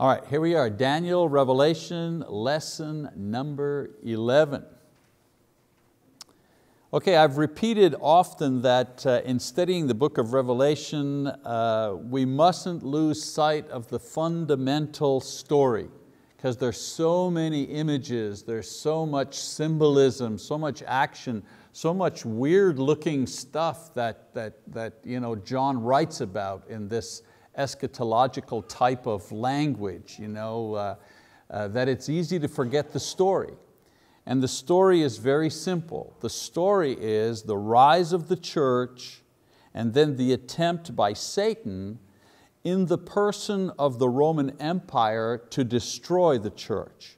All right, here we are, Daniel, Revelation, lesson number 11. Okay, I've repeated often that in studying the book of Revelation, we mustn't lose sight of the fundamental story, because there's so many images, there's so much symbolism, so much action, so much weird looking stuff that John writes about in this eschatological type of language, that it's easy to forget the story. And the story is very simple. The story is the rise of the church and then the attempt by Satan in the person of the Roman Empire to destroy the church.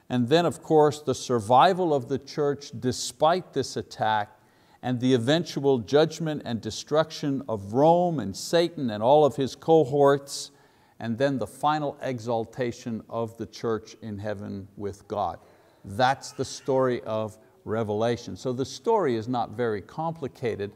And then of course the survival of the church despite this attack, and the eventual judgment and destruction of Rome and Satan and all of his cohorts, and then the final exaltation of the church in heaven with God. That's the story of Revelation. So the story is not very complicated,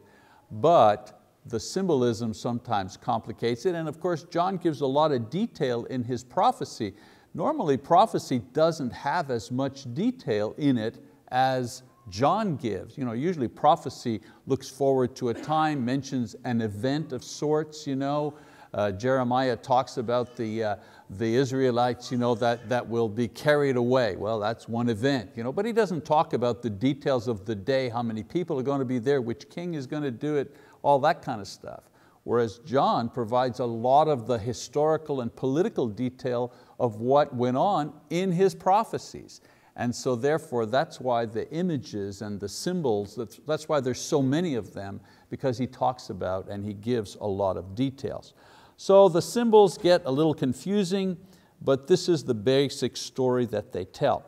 but the symbolism sometimes complicates it. And of course, John gives a lot of detail in his prophecy. Normally, prophecy doesn't have as much detail in it as John gives. Usually prophecy looks forward to a time, mentions an event of sorts. Jeremiah talks about the Israelites that will be carried away. Well, that's one event, but he doesn't talk about the details of the day, how many people are going to be there, which king is going to do it, all that kind of stuff. Whereas John provides a lot of the historical and political detail of what went on in his prophecies. And so therefore, that's why the images and the symbols, that's why there's so many of them, because he talks about and he gives a lot of details. So the symbols get a little confusing, but this is the basic story that they tell.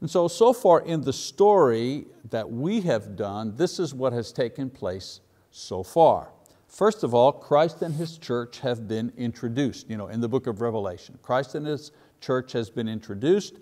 And so far in the story that we have done, this is what has taken place so far. First of all, Christ and His church have been introduced in the book of Revelation. Christ and His church has been introduced.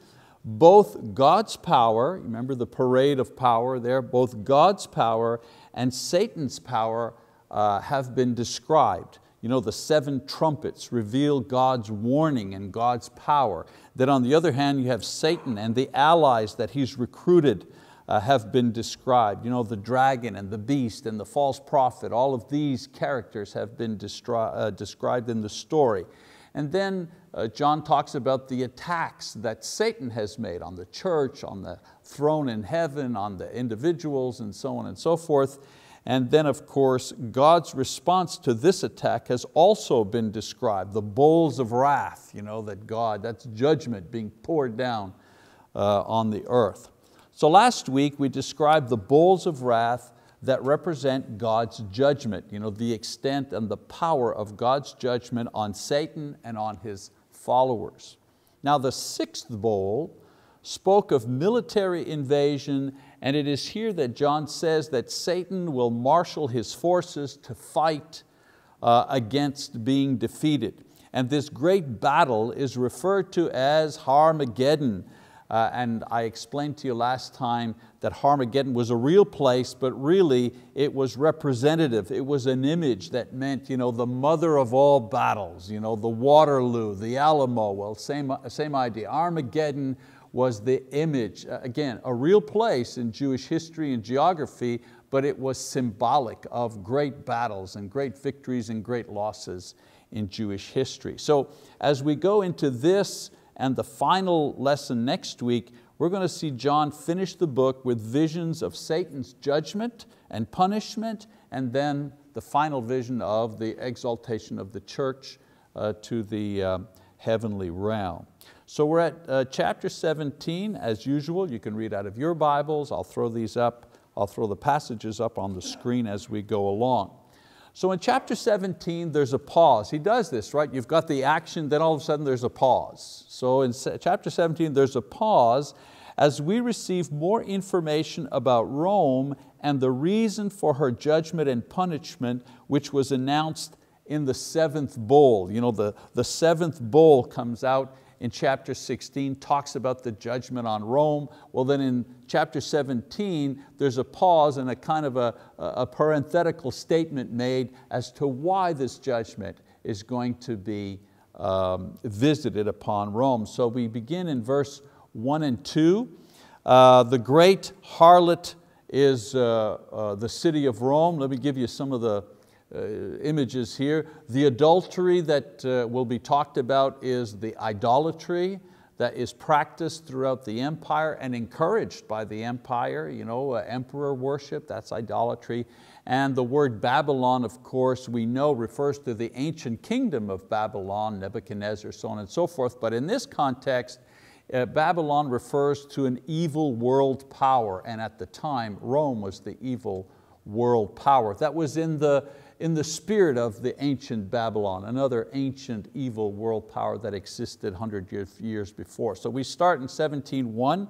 Both God's power, remember the parade of power there, both God's power and Satan's power have been described. The 7 trumpets reveal God's warning and God's power. Then on the other hand, you have Satan and the allies that he's recruited have been described. The dragon and the beast and the false prophet, all of these characters have been described in the story. And then John talks about the attacks that Satan has made on the church, on the throne in heaven, on the individuals, and so on and so forth. And then of course, God's response to this attack has also been described. The bowls of wrath, that's judgment being poured down on the earth. So last week we described the bowls of wrath that represent God's judgment, the extent and the power of God's judgment on Satan and on his followers. Now the 6th bowl spoke of military invasion, and it is here that John says that Satan will marshal his forces to fight against being defeated. And this great battle is referred to as Harmageddon. And I explained to you last time that Harmageddon was a real place, but really it was representative. It was an image that meant the mother of all battles, the Waterloo, the Alamo, well, same idea. Armageddon was the image, again, a real place in Jewish history and geography, but it was symbolic of great battles and great victories and great losses in Jewish history. So as we go into this and the final lesson next week, we're going to see John finish the book with visions of Satan's judgment and punishment, and then the final vision of the exaltation of the church to the heavenly realm. So we're at chapter 17, as usual. You can read out of your Bibles. I'll throw these up. I'll throw the passages up on the screen as we go along. So in chapter 17, there's a pause. He does this, right? You've got the action, then all of a sudden there's a pause. So in chapter 17, there's a pause as we receive more information about Rome and the reason for her judgment and punishment, which was announced in the 7th bowl. The 7th bowl comes out in chapter 16, talks about the judgment on Rome. Well then in chapter 17, there's a pause and a kind of a parenthetical statement made as to why this judgment is going to be visited upon Rome. So we begin in verse 1 and 2. The great harlot is the city of Rome. Let me give you some of the images here. The adultery that will be talked about is the idolatry that is practiced throughout the empire and encouraged by the empire. Emperor worship, that's idolatry. And the word Babylon, of course, we know refers to the ancient kingdom of Babylon, Nebuchadnezzar, so on and so forth. But in this context, Babylon refers to an evil world power, and at the time, Rome was the evil world power. That was in the spirit of the ancient Babylon, another ancient evil world power that existed 100 years before. So we start in 17:1.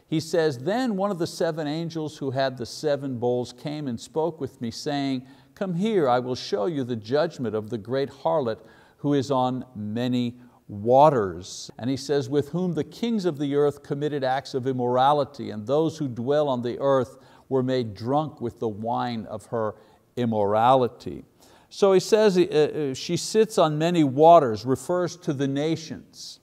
He says, "Then one of the 7 angels who had the 7 bowls came and spoke with me, saying, 'Come here, I will show you the judgment of the great harlot who is on many waters.' And he says, 'With whom the kings of the earth committed acts of immorality, and those who dwell on the earth were made drunk with the wine of her immorality.'" So he says she sits on many waters, refers to the nations.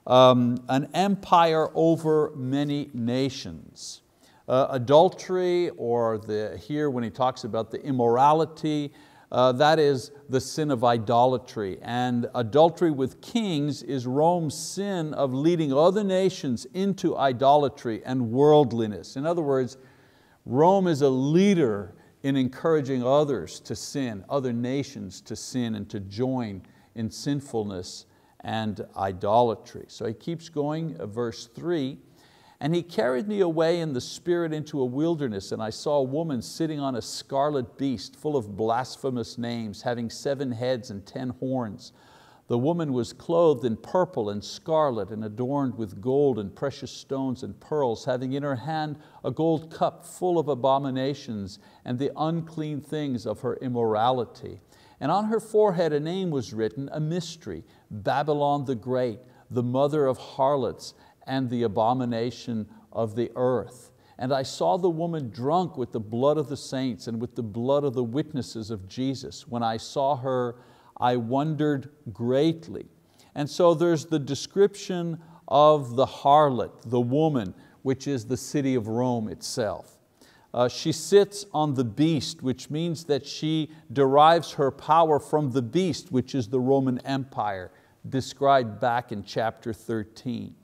An empire over many nations. Adultery, or here when he talks about the immorality, that is the sin of idolatry. And adultery with kings is Rome's sin of leading other nations into idolatry and worldliness. In other words, Rome is a leader in encouraging others to sin, other nations to sin and to join in sinfulness and idolatry. So he keeps going, verse 3, "And he carried me away in the spirit into a wilderness, and I saw a woman sitting on a scarlet beast full of blasphemous names, having 7 heads and 10 horns. The woman was clothed in purple and scarlet and adorned with gold and precious stones and pearls, having in her hand a gold cup full of abominations and the unclean things of her immorality. And on her forehead a name was written, a mystery, Babylon the Great, the mother of harlots and the abomination of the earth. And I saw the woman drunk with the blood of the saints and with the blood of the witnesses of Jesus. When I saw her, I wondered greatly." And so there's the description of the harlot, the woman, which is the city of Rome itself. She sits on the beast, which means that she derives her power from the beast, which is the Roman Empire, described back in chapter 13.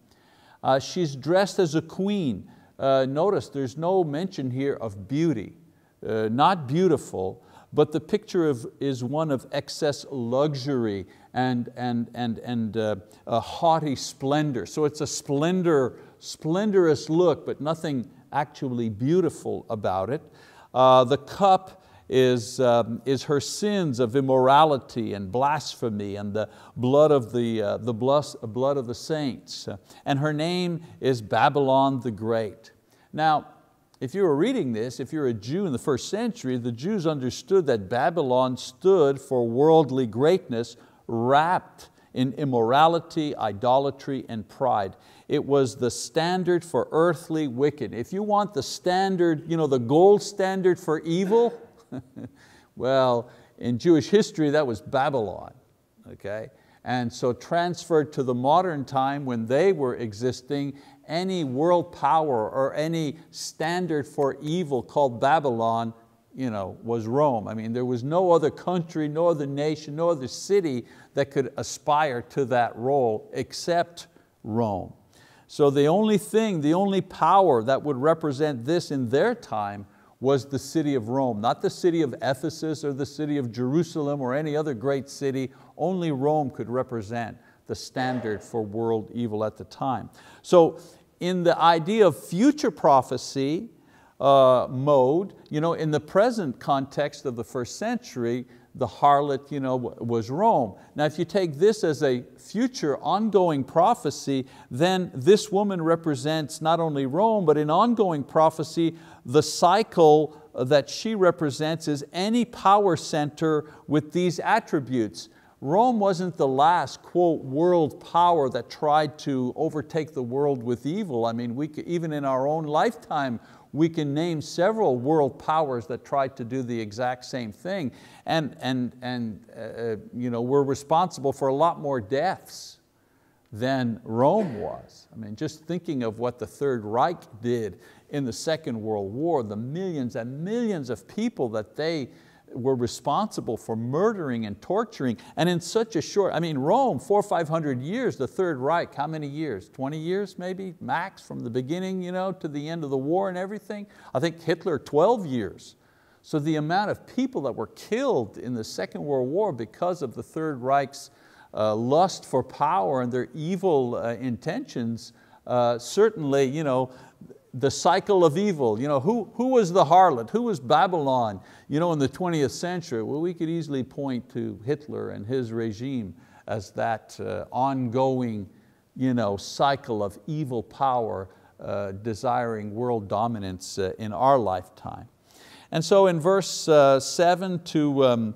She's dressed as a queen. Notice there's no mention here of beauty, not beautiful, but the picture is one of excess luxury and a haughty splendor. So it's a splendorous look, but nothing actually beautiful about it. The cup is her sins of immorality and blasphemy and the blood of the saints. And her name is Babylon the Great. Now, if you were reading this, if you're a Jew in the first century, the Jews understood that Babylon stood for worldly greatness wrapped in immorality, idolatry, and pride. It was the standard for earthly wicked. If you want the standard, the gold standard for evil, well, in Jewish history that was Babylon, okay? And so transferred to the modern time when they were existing, any world power or any standard for evil called Babylon was Rome. I mean, there was no other country, no other nation, no other city that could aspire to that role except Rome. So the only power that would represent this in their time was the city of Rome, not the city of Ephesus or the city of Jerusalem or any other great city. Only Rome could represent the standard for world evil at the time. So in the idea of future prophecy mode, in the present context of the first century, the harlot was Rome. Now if you take this as a future ongoing prophecy, then this woman represents not only Rome, but in ongoing prophecy, the cycle that she represents is any power center with these attributes. Rome wasn't the last, quote, world power that tried to overtake the world with evil. I mean, even in our own lifetime, we can name several world powers that tried to do the exact same thing. And we're responsible for a lot more deaths than Rome was. I mean, just thinking of what the Third Reich did in the Second World War, the millions and millions of people that they were responsible for murdering and torturing, and in such a short, Rome, 400 or 500 years, the Third Reich, how many years? 20 years maybe, max, from the beginning to the end of the war and everything. I think Hitler, 12 years. So the amount of people that were killed in the Second World War because of the Third Reich's lust for power and their evil intentions, certainly, the cycle of evil. Who was the harlot? Who was Babylon in the 20th century? Well, we could easily point to Hitler and his regime as that ongoing cycle of evil power desiring world dominance in our lifetime. And so in verse 7 to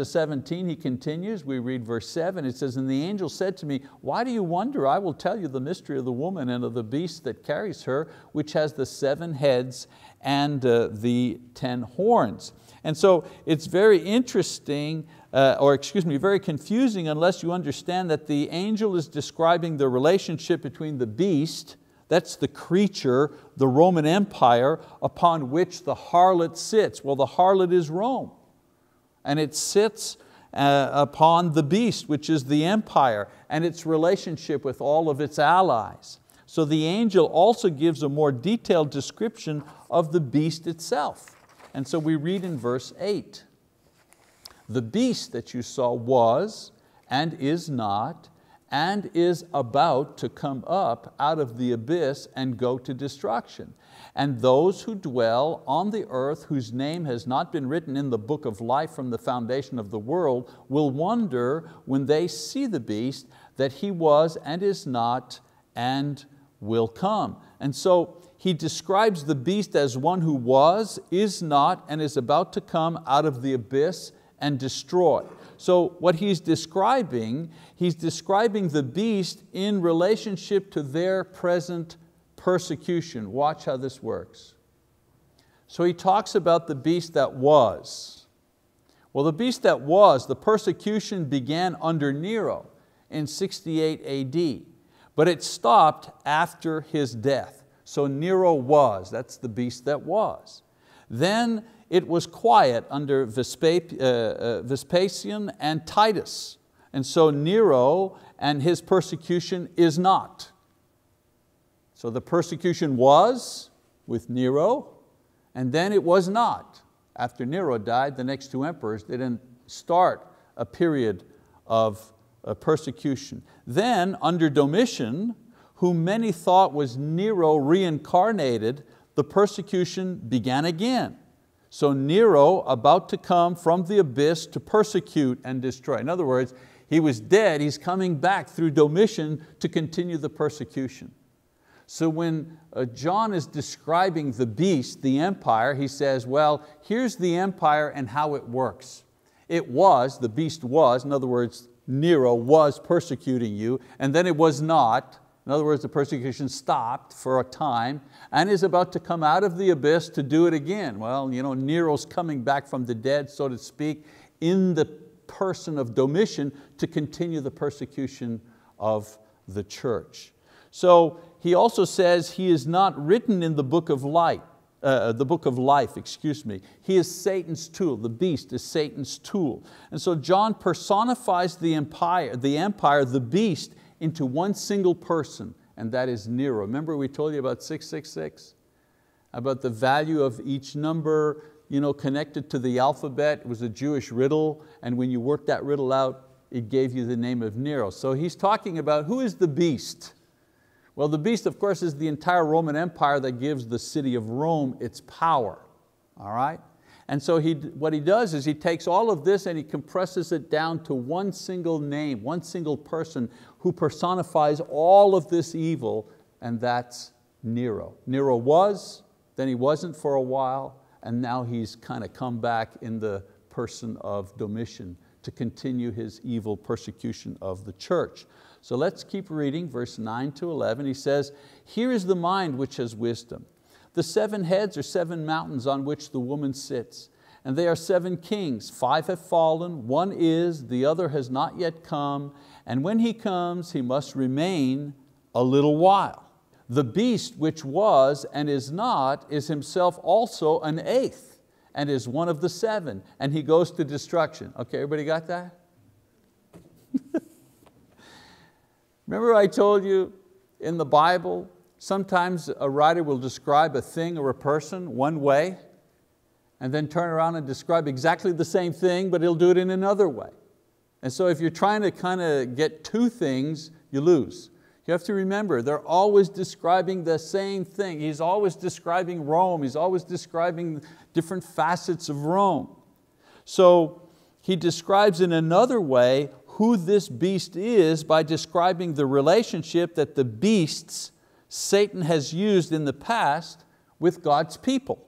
17, he continues. We read verse 7, it says, "And the angel said to me, why do you wonder? I will tell you the mystery of the woman and of the beast that carries her, which has the 7 heads and the 10 horns." And so it's very interesting, very confusing unless you understand that the angel is describing the relationship between the beast, that's the creature, the Roman Empire, upon which the harlot sits. Well, the harlot is Rome. And it sits upon the beast, which is the empire, and its relationship with all of its allies. So the angel also gives a more detailed description of the beast itself. And so we read in verse 8, "The beast that you saw was, and is not, and is about to come up out of the abyss and go to destruction. And those who dwell on the earth, whose name has not been written in the book of life from the foundation of the world, will wonder when they see the beast that he was and is not and will come." And so he describes the beast as one who was, is not, and is about to come out of the abyss and destroy. So what he's describing the beast in relationship to their present persecution. Watch how this works. So he talks about the beast that was. Well, the beast that was, the persecution began under Nero in 68 AD, but it stopped after his death. So Nero was, that's the beast that was. Then it was quiet under Vespasian and Titus. And so Nero and his persecution is not. So the persecution was with Nero, and then it was not. After Nero died, the next 2 emperors didn't start a period of persecution. Then under Domitian, whom many thought was Nero reincarnated, the persecution began again. So Nero about to come from the abyss to persecute and destroy. In other words, he was dead, he's coming back through Domitian to continue the persecution. So when John is describing the beast, the empire, he says, well, here's the empire and how it works. It was, the beast was, in other words, Nero was persecuting you, and then it was not. In other words, the persecution stopped for a time and is about to come out of the abyss to do it again. Well, Nero's coming back from the dead, so to speak, in the person of Domitian to continue the persecution of the church. So he also says he is not written in the book of life. He is Satan's tool. The beast is Satan's tool. And so John personifies the empire, the beast, into one single person, and that is Nero. Remember we told you about 666? About the value of each number connected to the alphabet. It was a Jewish riddle, and when you worked that riddle out, it gave you the name of Nero. So he's talking about who is the beast? Well, the beast, of course, is the entire Roman Empire that gives the city of Rome its power. All right? And so what he does is he takes all of this and he compresses it down to one single name, one single person who personifies all of this evil, and that's Nero. Nero was, then he wasn't for a while, and now he's kind of come back in the person of Domitian to continue his evil persecution of the church. So let's keep reading, verse 9 to 11. He says, "Here is the mind which has wisdom. The 7 heads are 7 mountains on which the woman sits, and they are 7 kings. 5 have fallen, 1 is, the other has not yet come, and when he comes, he must remain a little while. The beast which was and is not is himself also an 8th, and is one of the 7, and he goes to destruction." Okay, everybody got that? Remember I told you in the Bible, sometimes a writer will describe a thing or a person one way, and then turn around and describe exactly the same thing, but he'll do it in another way. And so if you're trying to kind of get 2 things, you lose. You have to remember, they're always describing the same thing. He's always describing Rome. He's always describing different facets of Rome. So he describes in another way who this beast is by describing the relationship that the beasts Satan has used in the past with God's people.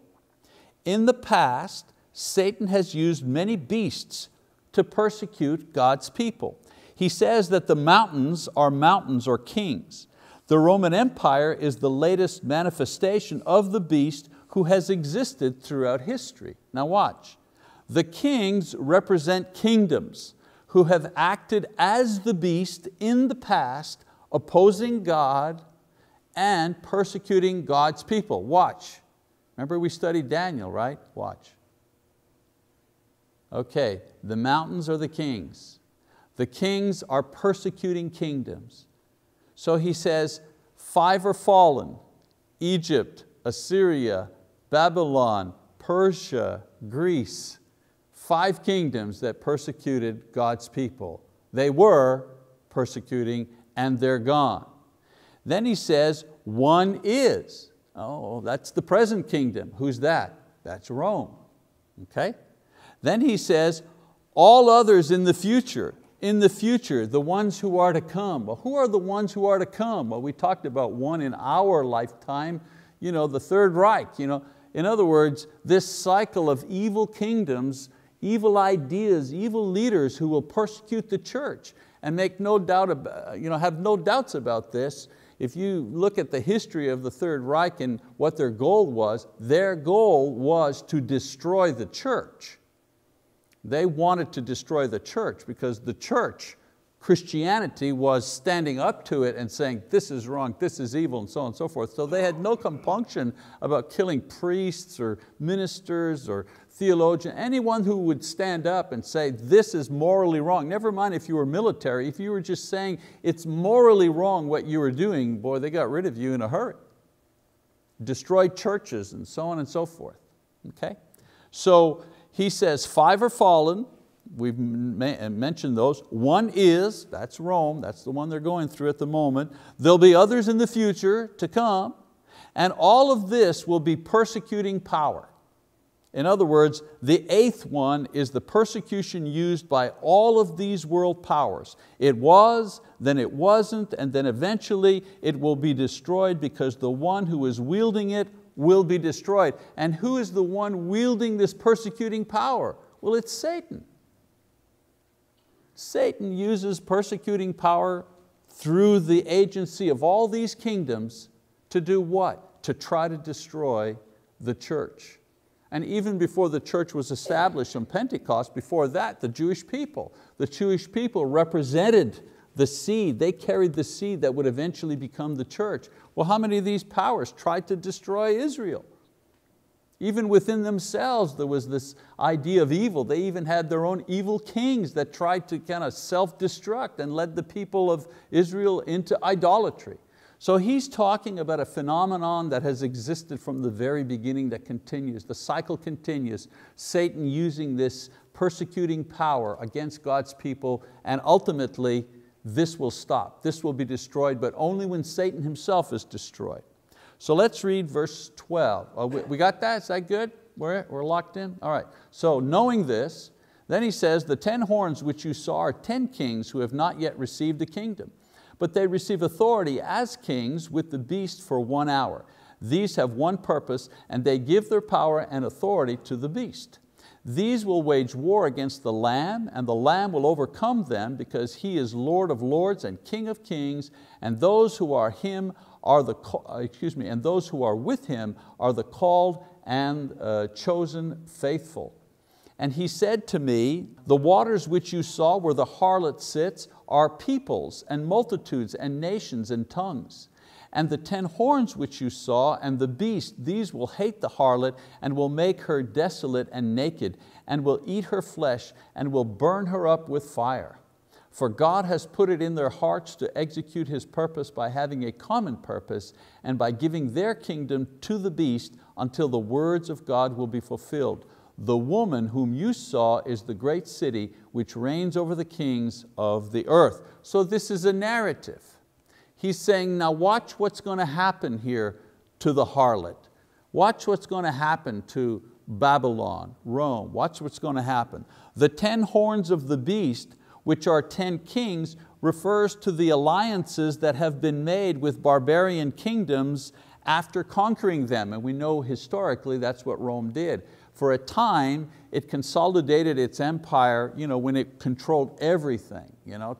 In the past, Satan has used many beasts to persecute God's people. He says that the mountains or kings. The Roman Empire is the latest manifestation of the beast who has existed throughout history. Now watch. The kings represent kingdoms who have acted as the beast in the past, opposing God and persecuting God's people. Watch. Remember we studied Daniel, right? Watch. Okay, the mountains are the kings. The kings are persecuting kingdoms. So he says, 5 are fallen: Egypt, Assyria, Babylon, Persia, Greece. 5 kingdoms that persecuted God's people. They were persecuting and they're gone. Then he says, 1 is. Oh, that's the present kingdom. Who's that? That's Rome. Okay? Then he says, all others in the future, the ones who are to come. Well, who are the ones who are to come? Well, we talked about one in our lifetime, the Third Reich. In other words, this cycle of evil kingdoms, evil ideas, evil leaders who will persecute the church and make no doubt about, have no doubts about this. If you look at the history of the Third Reich and what their goal was to destroy the church. They wanted to destroy the church because the church, Christianity, was standing up to it and saying, this is wrong, this is evil, and so on and so forth. So they had no compunction about killing priests or ministers or theologians, anyone who would stand up and say, this is morally wrong. Never mind if you were military, if you were just saying it's morally wrong what you were doing, boy, they got rid of you in a hurry. Destroyed churches and so on and so forth. Okay? So he says 5 are fallen. We've mentioned those. 1 is, that's Rome, that's the one they're going through at the moment. There'll be others in the future to come, and all of this will be persecuting power. In other words, the 8th one is the persecution used by all of these world powers. It was, then it wasn't, and then eventually it will be destroyed because the one who is wielding it will be destroyed. And who is the one wielding this persecuting power? Well, it's Satan. Satan uses persecuting power through the agency of all these kingdoms to do what? To try to destroy the church. And even before the church was established on Pentecost, before that, the Jewish people represented the seed. They carried the seed that would eventually become the church. Well, how many of these powers tried to destroy Israel? Even within themselves, there was this idea of evil. They even had their own evil kings that tried to kind of self-destruct and led the people of Israel into idolatry. So he's talking about a phenomenon that has existed from the very beginning that continues. The cycle continues. Satan using this persecuting power against God's people, and ultimately this will stop. This will be destroyed, but only when Satan himself is destroyed. So let's read verse 12. Oh, we got that? Is that good? We're locked in? All right. So knowing this, then he says, the 10 horns which you saw are 10 kings who have not yet received a kingdom, but they receive authority as kings with the beast for 1 hour. These have one purpose, and they give their power and authority to the beast. These will wage war against the Lamb, and the Lamb will overcome them, because He is Lord of lords and King of kings, and those who are Him are and those who are with Him are the called and chosen faithful. And He said to me, the waters which you saw where the harlot sits are peoples and multitudes and nations and tongues. And the 10 horns which you saw and the beast, these will hate the harlot and will make her desolate and naked, and will eat her flesh and will burn her up with fire. For God has put it in their hearts to execute His purpose by having a common purpose, and by giving their kingdom to the beast until the words of God will be fulfilled. The woman whom you saw is the great city which reigns over the kings of the earth. So this is a narrative. He's saying, now watch what's going to happen here to the harlot. Watch what's going to happen to Babylon, Rome. Watch what's going to happen. The 10 horns of the beast, which are 10 kings, refers to the alliances that have been made with barbarian kingdoms after conquering them. And we know historically that's what Rome did. For a time, it consolidated its empire when it controlled everything,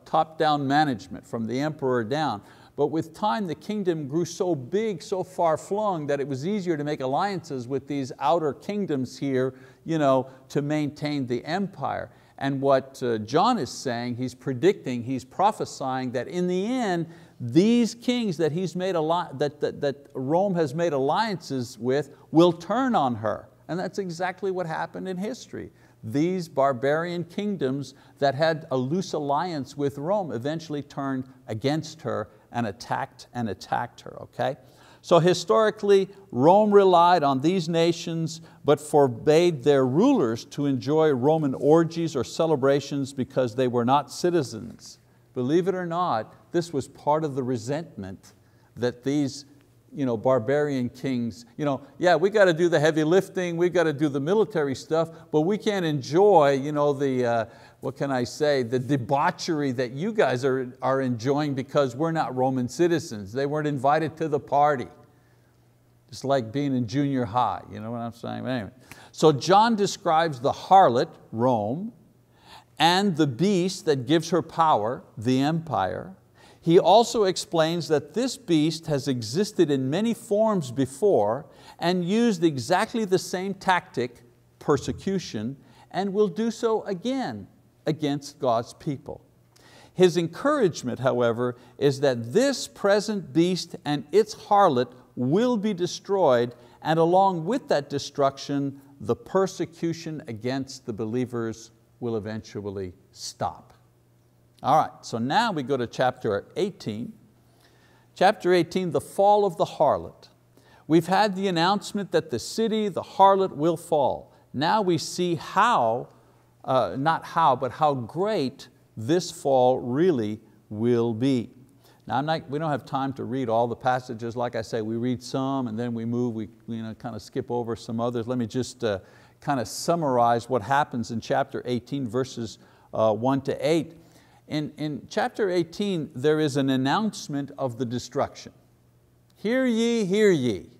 top-down management from the emperor down. But with time, the kingdom grew so big, so far-flung, that it was easier to make alliances with these outer kingdoms here to maintain the empire. And what John is saying, he's predicting, he's prophesying that in the end, these kings that Rome has made alliances with will turn on her. And that's exactly what happened in history. These barbarian kingdoms that had a loose alliance with Rome eventually turned against her and attacked her. Okay? So historically, Rome relied on these nations but forbade their rulers to enjoy Roman orgies or celebrations because they were not citizens. Believe it or not, this was part of the resentment that these barbarian kings, yeah, we got to do the heavy lifting, we got to do the military stuff, but we can't enjoy what can I say, the debauchery that you guys are enjoying because we're not Roman citizens. They weren't invited to the party. It's like being in junior high, you know what I'm saying? But anyway. So John describes the harlot, Rome, and the beast that gives her power, the empire. He also explains that this beast has existed in many forms before and used exactly the same tactic, persecution, and will do so again against God's people. His encouragement, however, is that this present beast and its harlot will be destroyed, and along with that destruction, the persecution against the believers will eventually stop. All right, so now we go to chapter 18. Chapter 18, the fall of the harlot. We've had the announcement that the city, the harlot, will fall. Now we see how, not how, but how great this fall really will be. Now we don't have time to read all the passages. Like I say, we read some and then we move, we kind of skip over some others. Let me just kind of summarize what happens in chapter 18, verses 1 to 8. In chapter 18, there is an announcement of the destruction. Hear ye, hear ye.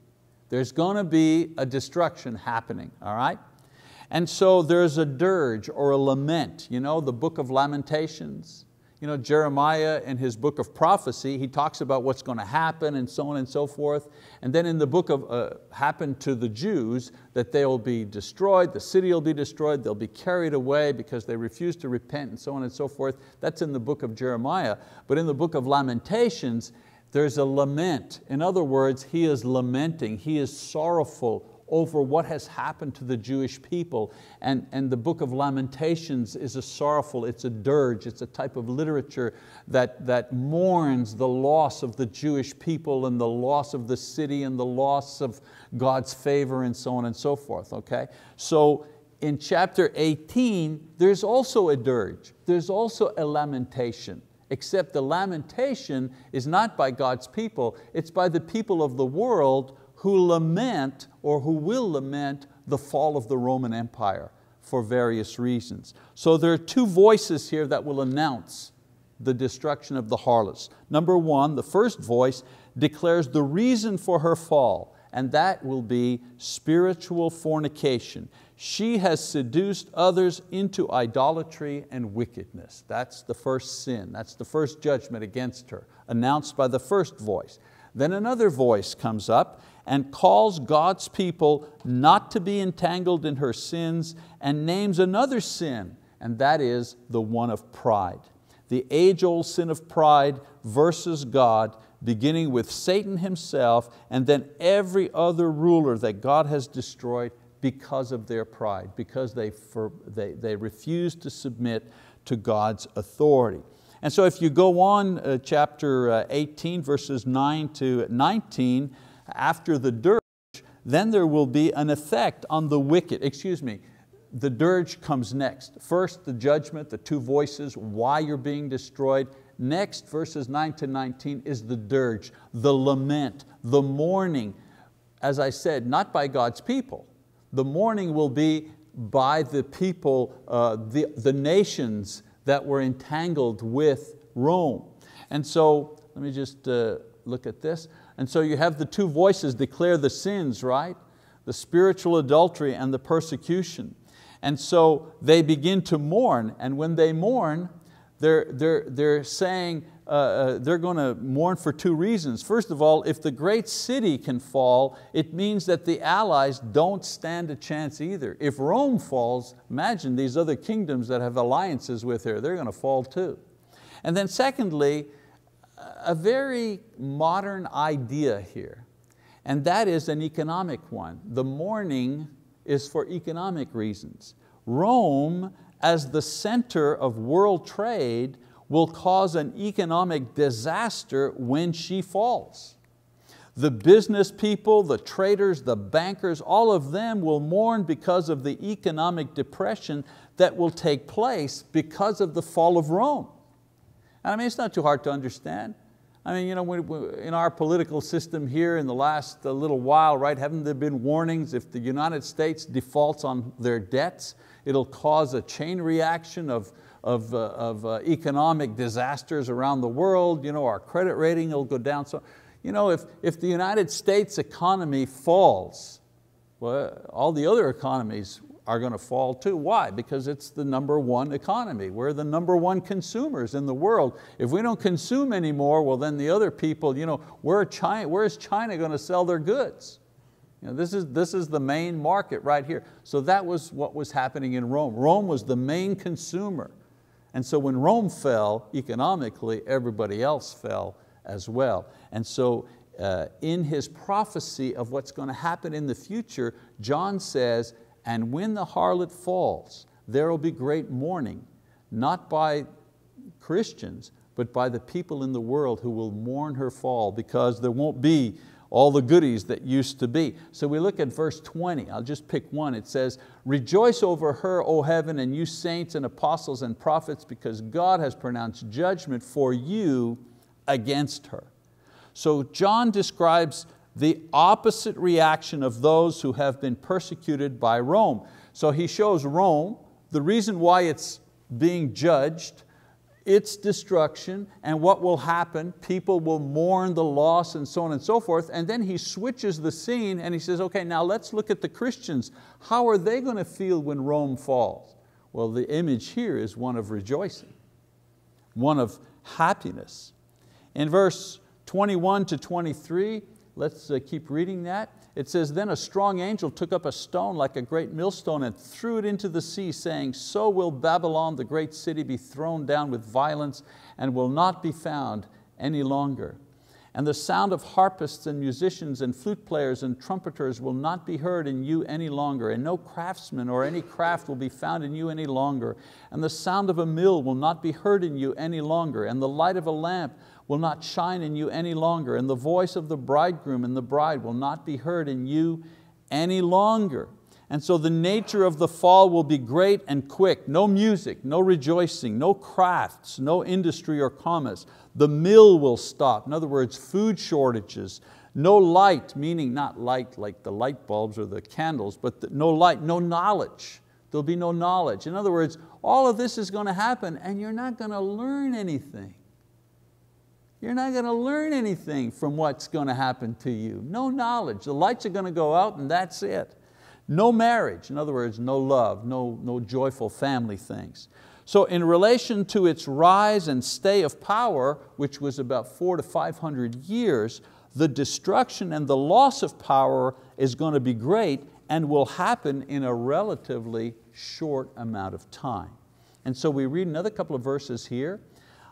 There's going to be a destruction happening, all right? And so there's a dirge or a lament. The book of Lamentations. Jeremiah in his book of prophecy, he talks about what's going to happen and so on and so forth. And then in the book of happen to the Jews, that they will be destroyed, the city will be destroyed, they'll be carried away because they refuse to repent and so on and so forth. That's in the book of Jeremiah. But in the book of Lamentations, there's a lament. In other words, he is lamenting, he is sorrowful over what has happened to the Jewish people. And the book of Lamentations is a sorrowful, it's a dirge, it's a type of literature that mourns the loss of the Jewish people and the loss of the city and the loss of God's favor and so on and so forth, okay? So in chapter 18, there's also a dirge, there's also a lamentation. Except the lamentation is not by God's people, it's by the people of the world who lament or who will lament the fall of the Roman Empire for various reasons. So there are two voices here that will announce the destruction of the harlots. Number one, the first voice declares the reason for her fall and that will be spiritual fornication. She has seduced others into idolatry and wickedness. That's the first sin. That's the first judgment against her, announced by the first voice. Then another voice comes up and calls God's people not to be entangled in her sins, and names another sin, and that is the one of pride. The age-old sin of pride versus God, beginning with Satan himself, and then every other ruler that God has destroyed because of their pride, because they refuse to submit to God's authority. And so if you go on chapter 18, verses 9 to 19, after the dirge, then there will be an effect on the wicked. The dirge comes next. First, the judgment, the two voices, why you're being destroyed. Next, verses 9 to 19, is the dirge, the lament, the mourning. As I said, not by God's people. The mourning will be by the people, the nations that were entangled with Rome. And so, let me just look at this. And so you have the two voices declare the sins, right? The spiritual adultery and the persecution. And so they begin to mourn, and when they mourn, they're saying, they're going to mourn for two reasons. First of all, if the great city can fall, it means that the allies don't stand a chance either. If Rome falls, imagine these other kingdoms that have alliances with her, they're going to fall too. And then secondly, a very modern idea here, and that is an economic one. The mourning is for economic reasons. Rome, as the center of world trade, will cause an economic disaster when she falls. The business people, the traders, the bankers, all of them will mourn because of the economic depression that will take place because of the fall of Rome. And I mean, it's not too hard to understand. I mean, in our political system here in the last little while, right, haven't there been warnings if the United States defaults on their debts, it'll cause a chain reaction of economic disasters around the world, our credit rating will go down. So, if the United States economy falls, well, all the other economies are going to fall too. Why? Because it's the #1 economy. We're the #1 consumers in the world. If we don't consume anymore, well then the other people, where is China going to sell their goods? This is the main market right here. So that was what was happening in Rome. Rome was the main consumer. And so when Rome fell economically, everybody else fell as well. And so in his prophecy of what's going to happen in the future, John says, and when the harlot falls, there will be great mourning, not by Christians, but by the people in the world who will mourn her fall, because there won't be all the goodies that used to be. So we look at verse 20, I'll just pick one. It says, rejoice over her, O heaven, and you saints and apostles and prophets, because God has pronounced judgment for you against her. So John describes the opposite reaction of those who have been persecuted by Rome. So he shows Rome, the reason why it's being judged, its destruction, and what will happen. People will mourn the loss and so on and so forth. And then he switches the scene and he says, okay, now let's look at the Christians. How are they going to feel when Rome falls? Well, the image here is one of rejoicing, one of happiness. In verse 21 to 23, let's keep reading that. It says, then a strong angel took up a stone like a great millstone and threw it into the sea, saying, so will Babylon, the great city, be thrown down with violence and will not be found any longer. And the sound of harpists and musicians and flute players and trumpeters will not be heard in you any longer, and no craftsman or any craft will be found in you any longer. And the sound of a mill will not be heard in you any longer, and the light of a lamp will not shine in you any longer, and the voice of the bridegroom and the bride will not be heard in you any longer. And so the nature of the fall will be great and quick. No music, no rejoicing, no crafts, no industry or commerce. The mill will stop. In other words, food shortages. No light, meaning not light like the light bulbs or the candles, but no light, no knowledge. There'll be no knowledge. In other words, all of this is going to happen and you're not going to learn anything. You're not going to learn anything from what's going to happen to you. No knowledge. The lights are going to go out and that's it. No marriage. In other words, no love, no joyful family things. So in relation to its rise and stay of power, which was about 400 to 500 years, the destruction and the loss of power is going to be great and will happen in a relatively short amount of time. And so we read another couple of verses here.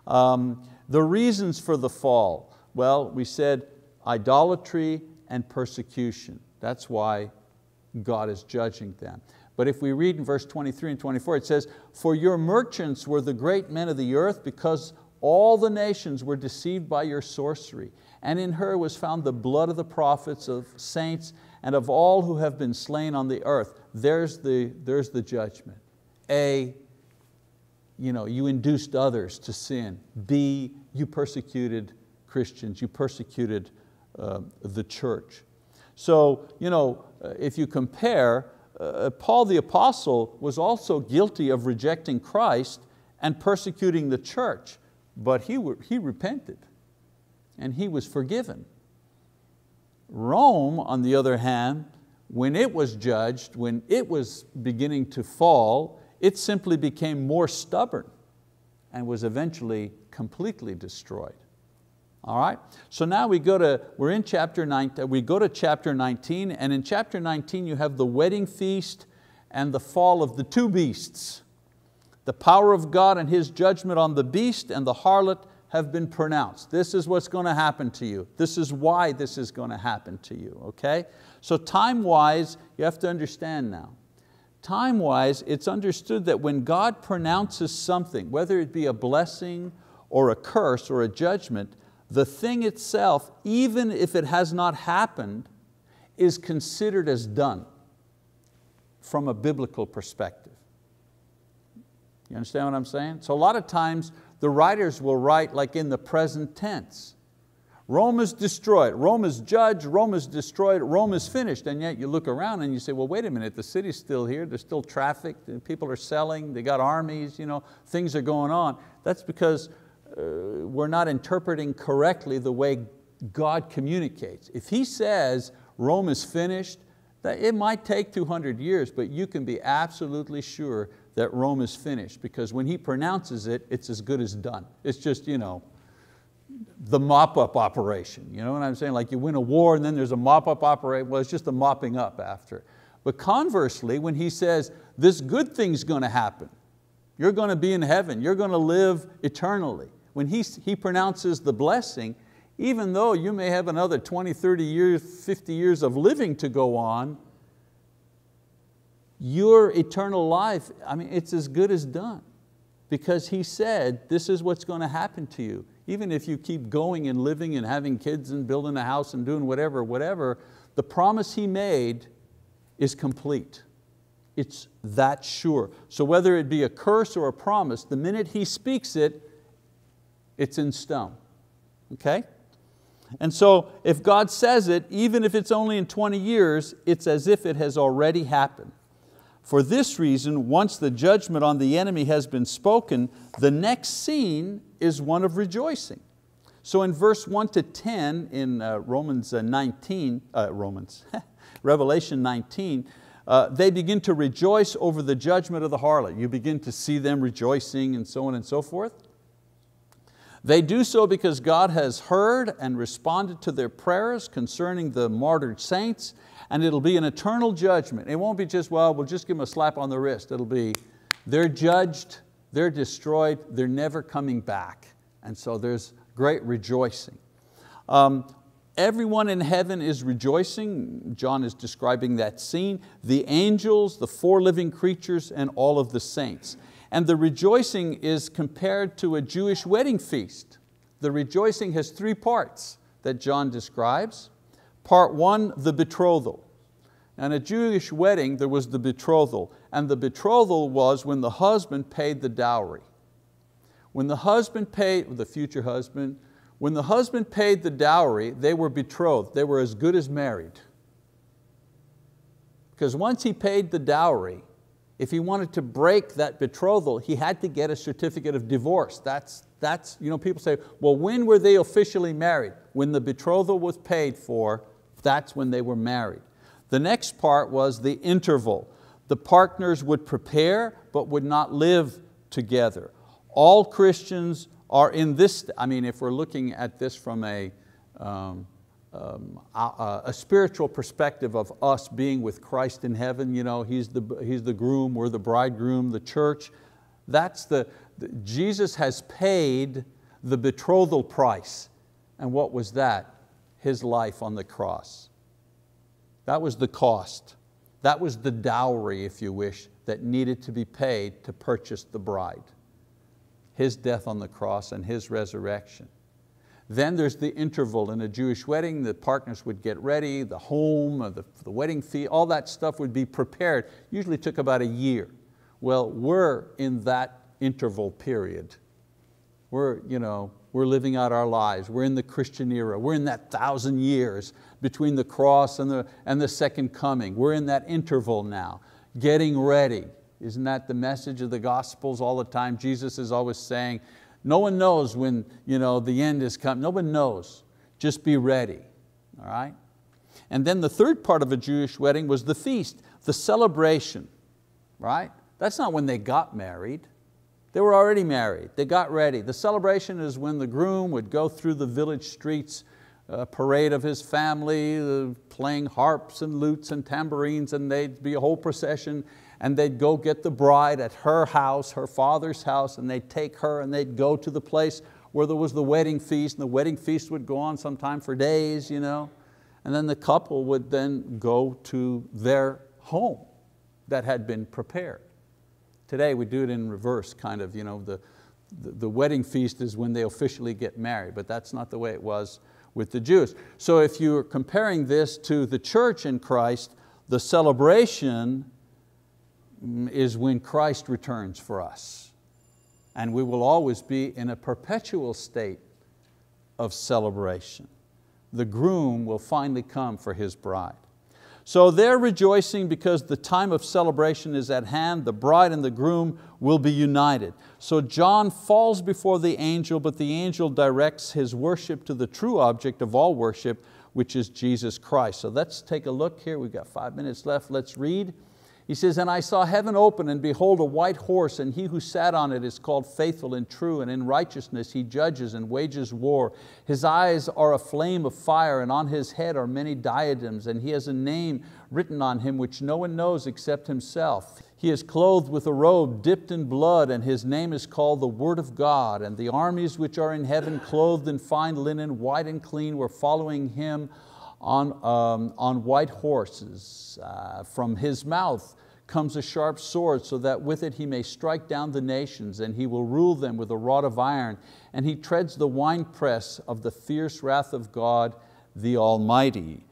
The reasons for the fall. Well, we said idolatry and persecution. That's why God is judging them. But if we read in verse 23 and 24, it says, "For your merchants were the great men of the earth, because all the nations were deceived by your sorcery. And in her was found the blood of the prophets, of saints, and of all who have been slain on the earth." There's the judgment. A, you induced others to sin. B, you persecuted Christians, you persecuted the church. So if you compare, Paul the apostle was also guilty of rejecting Christ and persecuting the church, but he repented and he was forgiven. Rome, on the other hand, when it was judged, when it was beginning to fall, it simply became more stubborn and was eventually completely destroyed. All right? So now we're in chapter 9, we go to chapter 19, and in chapter 19 you have the wedding feast and the fall of the two beasts. The power of God and His judgment on the beast and the harlot have been pronounced. This is what's going to happen to you. This is why this is going to happen to you, okay? So time-wise, you have to understand now. Time-wise, it's understood that when God pronounces something, whether it be a blessing or a curse or a judgment, the thing itself, even if it has not happened, is considered as done from a biblical perspective. You understand what I'm saying? So a lot of times the writers will write like in the present tense. Rome is destroyed, Rome is judged, Rome is destroyed, Rome is finished. And yet you look around and you say, well, wait a minute, the city's still here, there's still traffic, people are selling, they got armies, things are going on. That's because we're not interpreting correctly the way God communicates. If He says Rome is finished, it might take 200 years, but you can be absolutely sure that Rome is finished, because when He pronounces it, it's as good as done. It's just, the mop-up operation. You know what I'm saying? Like you win a war and then there's a mop-up operation. Well, it's just a mopping up after. But conversely, when He says, this good thing's going to happen, you're going to be in heaven, you're going to live eternally. When he pronounces the blessing, even though you may have another 20, 30 years, 50 years of living to go on, your eternal life, it's as good as done. Because He said, this is what's going to happen to you. Even if you keep going and living and having kids and building a house and doing whatever, the promise He made is complete. It's that sure. So whether it be a curse or a promise, the minute He speaks it, it's in stone, okay? And so if God says it, even if it's only in 20 years, it's as if it has already happened. For this reason, once the judgment on the enemy has been spoken, the next scene is one of rejoicing. So in verse 1 to 10 in Revelation 19, they begin to rejoice over the judgment of the harlot. You begin to see them rejoicing and so on and so forth. They do so because God has heard and responded to their prayers concerning the martyred saints, and it'll be an eternal judgment. It won't be just, well, we'll just give them a slap on the wrist. It'll be, they're judged, they're destroyed, they're never coming back. And so there's great rejoicing. Everyone in heaven is rejoicing. John is describing that scene. The angels, the four living creatures, and all of the saints. And the rejoicing is compared to a Jewish wedding feast. The rejoicing has three parts that John describes. Part one, the betrothal. And at a Jewish wedding, there was the betrothal. And the betrothal was when the husband paid the dowry. When the husband paid, the future husband, when the husband paid the dowry, they were betrothed. They were as good as married. Because once he paid the dowry, if he wanted to break that betrothal, he had to get a certificate of divorce. That's That's, people say, well, when were they officially married? When the betrothal was paid for, that's when they were married. The next part was the interval. The partners would prepare but would not live together. All Christians are in this, if we're looking at this from a spiritual perspective of us being with Christ in heaven, He's the groom, we're the bridegroom, the church. Jesus has paid the betrothal price. And what was that? His life on the cross. That was the cost. That was the dowry, if you wish, that needed to be paid to purchase the bride. His death on the cross and His resurrection. Then there's the interval. In a Jewish wedding, the partners would get ready, the home, the wedding feast, all that stuff would be prepared. Usually took about a year. Well, we're in that interval period. We're living out our lives. We're in the Christian era. We're in that 1,000 years between the cross and the second coming. We're in that interval now, getting ready. Isn't that the message of the Gospels all the time? Jesus is always saying, no one knows when the end is coming. No one knows. Just be ready. All right? And then the third part of a Jewish wedding was the feast, the celebration. Right? That's not when they got married. They were already married. They got ready. The celebration is when the groom would go through the village streets, a parade of his family, playing harps and lutes and tambourines, and they'd be a whole procession, and they'd go get the bride at her house, her father's house, and they'd take her and they'd go to the place where there was the wedding feast, and the wedding feast would go on sometime for days, and then the couple would then go to their home that had been prepared. Today we do it in reverse, kind of. The wedding feast is when they officially get married, but that's not the way it was with the Jews. So if you're comparing this to the church in Christ, the celebration is when Christ returns for us. And we will always be in a perpetual state of celebration. The groom will finally come for his bride. So they're rejoicing because the time of celebration is at hand. The bride and the groom will be united. So John falls before the angel, but the angel directs his worship to the true object of all worship, which is Jesus Christ. So let's take a look here. We've got 5 minutes left. Let's read. He says, and I saw heaven open, and behold, a white horse, and He who sat on it is called Faithful and True, and in righteousness He judges and wages war. His eyes are a flame of fire, and on His head are many diadems, and He has a name written on Him which no one knows except Himself. He is clothed with a robe dipped in blood, and His name is called the Word of God. And the armies which are in heaven, clothed in fine linen, white and clean, were following Him on white horses. From His mouth comes a sharp sword, so that with it He may strike down the nations, and He will rule them with a rod of iron, and He treads the winepress of the fierce wrath of God the Almighty.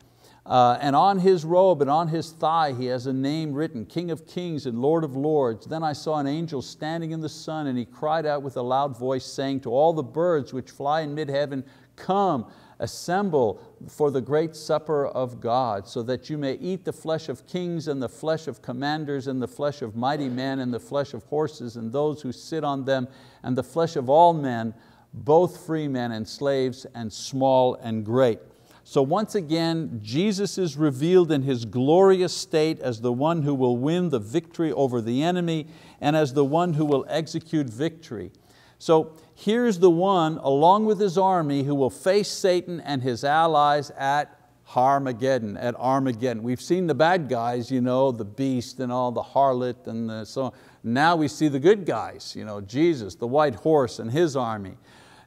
And on His robe and on His thigh He has a name written, King of Kings and Lord of Lords. Then I saw an angel standing in the sun, and he cried out with a loud voice, saying to all the birds which fly in mid-heaven, come, assemble for the great supper of God, so that you may eat the flesh of kings and the flesh of commanders and the flesh of mighty men and the flesh of horses and those who sit on them and the flesh of all men, both free men and slaves and small and great. So once again, Jesus is revealed in His glorious state as the one who will win the victory over the enemy and as the one who will execute victory. So here's the one, along with his army, who will face Satan and his allies at Armageddon. We've seen the bad guys, the beast and all, the harlot, and so on. Now we see the good guys, Jesus, the white horse and his army.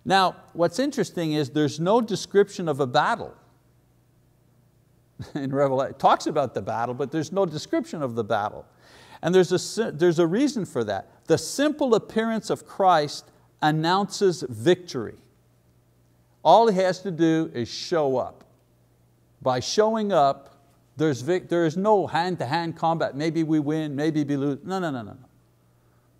Now, what's interesting is there's no description of a battle. In Revelation, it talks about the battle, but there's no description of the battle. And there's a reason for that. The simple appearance of Christ announces victory. All He has to do is show up. By showing up, there is no hand-to-hand combat. Maybe we win, maybe we lose. No.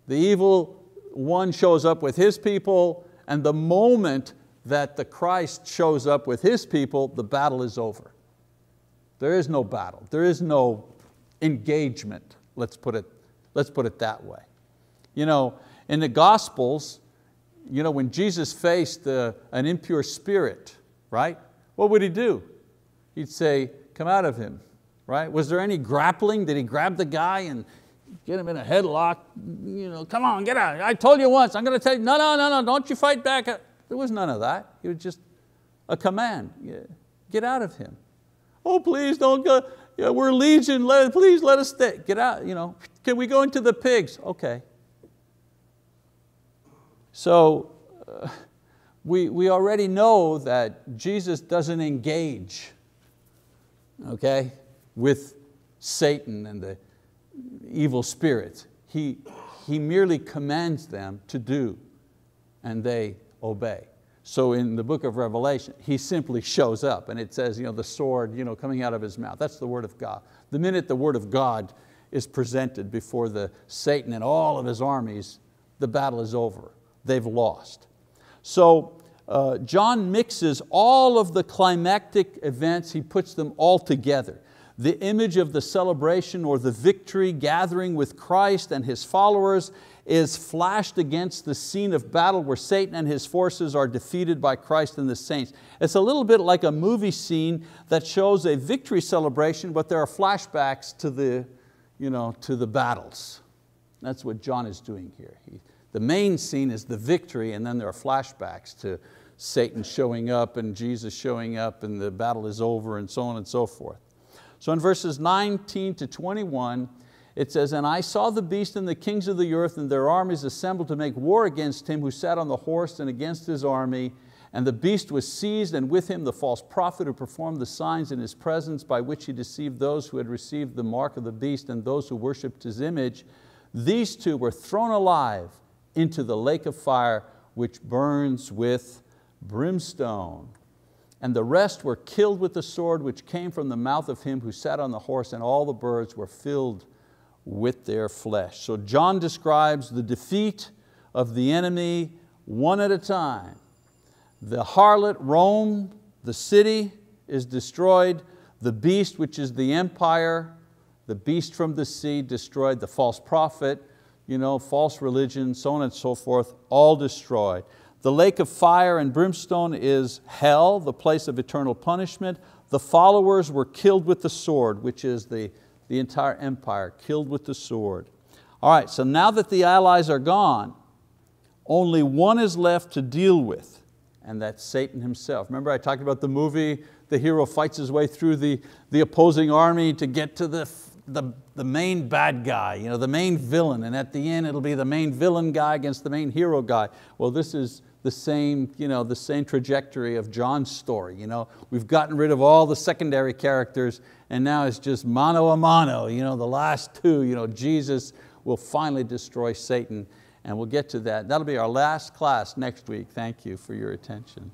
The evil one shows up with his people, and the moment that the Christ shows up with His people, the battle is over. There is no battle. There is no engagement. Let's put it that way. In the Gospels, when Jesus faced an impure spirit, right? What would He do? He'd say, come out of him, right? Was there any grappling? Did He grab the guy and get him in a headlock? Come on, get out. I told you once, I'm going to tell you, no, don't you fight back. There was none of that. It was just a command. Get out of him. Oh, please don't go. We're legion, please let us stay. Get out, Can we go into the pigs? Okay. So we already know that Jesus doesn't engage, okay, with Satan and the evil spirits. He merely commands them to do, and they obey. So in the book of Revelation, He simply shows up, and it says, the sword coming out of His mouth. That's the word of God. The minute the word of God is presented before Satan and all of his armies, the battle is over. They've lost. So John mixes all of the climactic events, he puts them all together. The image of the celebration or the victory gathering with Christ and His followers is flashed against the scene of battle where Satan and his forces are defeated by Christ and the saints. It's a little bit like a movie scene that shows a victory celebration, but there are flashbacks to the battles. That's what John is doing here. The main scene is the victory, and then there are flashbacks to Satan showing up and Jesus showing up and the battle is over and so on and so forth. So in verses 19 to 21, it says, and I saw the beast and the kings of the earth and their armies assembled to make war against him who sat on the horse and against his army. And the beast was seized, and with him the false prophet who performed the signs in his presence by which he deceived those who had received the mark of the beast and those who worshipped his image. These two were thrown alive into the lake of fire which burns with brimstone. And the rest were killed with the sword which came from the mouth of him who sat on the horse, and all the birds were filled with their flesh. So John describes the defeat of the enemy one at a time. The harlot Rome, the city, is destroyed. The beast, which is the empire, the beast from the sea, destroyed. The false prophet, false religion, so on and so forth, all destroyed. The lake of fire and brimstone is hell, the place of eternal punishment. The followers were killed with the sword, which is the entire empire, killed with the sword. All right, so now that the allies are gone, only one is left to deal with, and that's Satan himself. Remember I talked about the movie, the hero fights his way through the opposing army to get to the main bad guy, the main villain, and at the end it'll be the main villain guy against the main hero guy. Well, this is the same trajectory of John's story. We've gotten rid of all the secondary characters, and now it's just mano a mano, the last two. Jesus will finally destroy Satan, and we'll get to that. That'll be our last class next week. Thank you for your attention.